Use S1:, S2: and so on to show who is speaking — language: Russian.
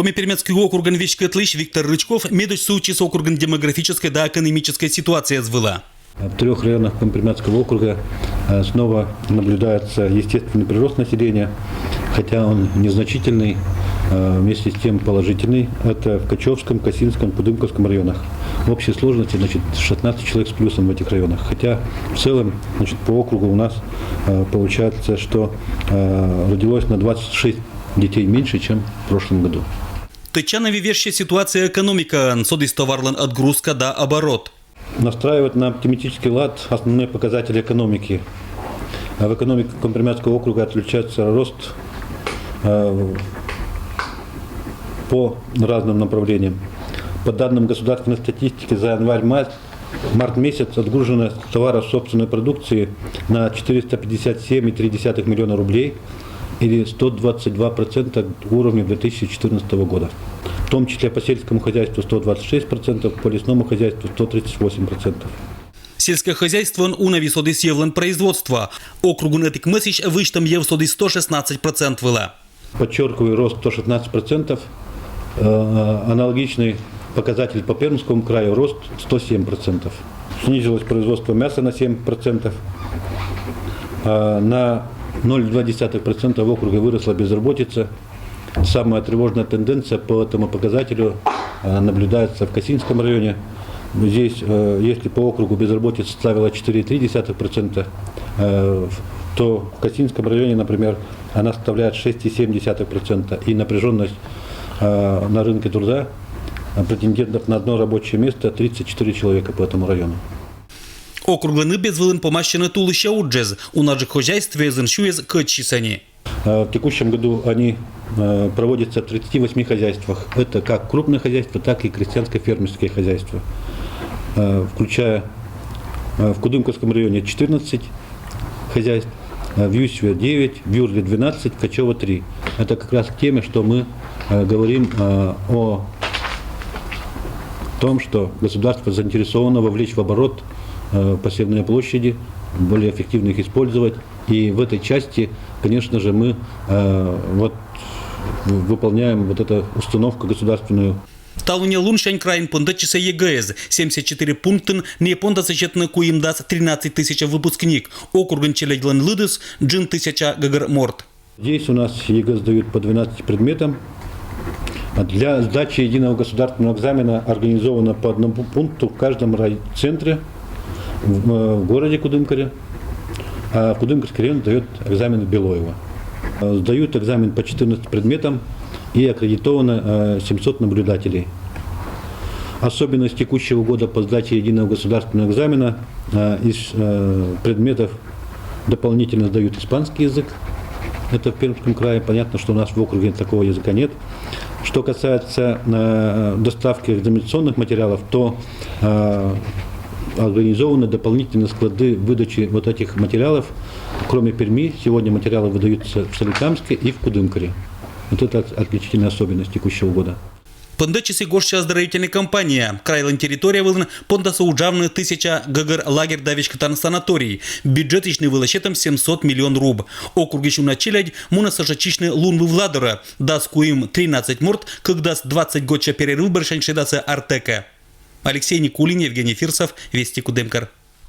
S1: Коміпермецький округан Вещкатлыш Виктор Рычков медуч соучи с округан демографическая да экономическая ситуация звела.
S2: В 3 районах Коміпермецкого округа снова наблюдается естественный прирост населения, хотя он незначительный, вместе с тем положительный. Это в Качевском, Косинском, Кудымковском районах. В общей сложности 16 человек с плюсом в этих районах. Хотя в целом по округу у нас получается, что родилось на 26 детей меньше, чем в прошлом году.
S1: Тычана виверщая ситуация экономика, содистоварлан отгрузка да оборот.
S2: Настраивать на оптимистический лад основные показатели экономики. В экономике Коміпермецкого округа отличается рост по разным направлениям. По данным государственной статистики за январь-март месяц отгружено товаров собственной продукции на 457,3 миллиона рублей или 122% уровня 2014 года. В том числе по сельскому хозяйству 126%, по лесному хозяйству 138%.
S1: Сельское хозяйство унави соды севлен производства. Округу нетик месяч выштам ев соды 116% вела.
S2: Подчеркиваю, рост 116%. Аналогичный показатель по Пермскому краю, рост 107%. Снизилось производство мяса на 7%. На 0,2% в округе выросла безработица. Самая тревожная тенденция по этому показателю наблюдается в Косинском районе. Здесь, если по округу безработица составила 4,3%, то в Косинском районе, например, она составляет 6,7%. И напряженность на рынке труда претендентов на одно рабочее место 34 человека по этому району.
S1: Округлыны безвылын помащены тулыща уджез, у наших хозяйстве зеншуез кычисани.
S2: В текущем году они проводятся в 38 хозяйствах. Это как крупные хозяйства, так и крестьянско-фермерские хозяйства. Включая в Кудымковском районе 14 хозяйств, в Юсве 9, в Юрле 12, в Качево 3. Это как раз к теме, что мы говорим о том, что государство заинтересовано вовлечь в оборот посевные площади, более эффективно их использовать. И в этой части, конечно же, мы выполняем эту установку государственную.
S1: Талуне луншань краин пондачиса ЕГЭЗ, 74 пунктын, не понда сочетно куим даст 13 тысяч выпускник, округан челедлан лыдыс, джин тысяча гагар морд.
S2: Здесь у нас ЕГЭ сдают по 12 предметам. Для сдачи единого государственного экзамена организовано по одному пункту в каждом райцентре в городе Кудымкаре. А в Кудымкарский район дает экзамен в Белоево. Сдают экзамен по 14 предметам и аккредитовано 700 наблюдателей. Особенность текущего года по сдаче единого государственного экзамена из предметов дополнительно сдают испанский язык. Это в Пермском крае. Понятно, что у нас в округе такого языка нет. Что касается доставки экзаменационных материалов, то организованы дополнительные склады выдачи вот этих материалов. Кроме Перми, сегодня материалы выдаются в Соликамске и в Кудымкаре. Вот это отличительная особенность текущего года.
S1: Пандачиси гоща оздоровительная компания. Крайлан территория вылна пондаса уджавны 1000 гагар лагерь давичкатан санаторий. Бюджетичный вылащетом 700 миллион руб. Округищу начелядь муна сажачичный лунвы владора. Даскуим 13 морд, когда с 20 гоча перерыв баршаньшедаса Артека. Алексей Никулин, Евгений Фирсов, Вести Кудымкар.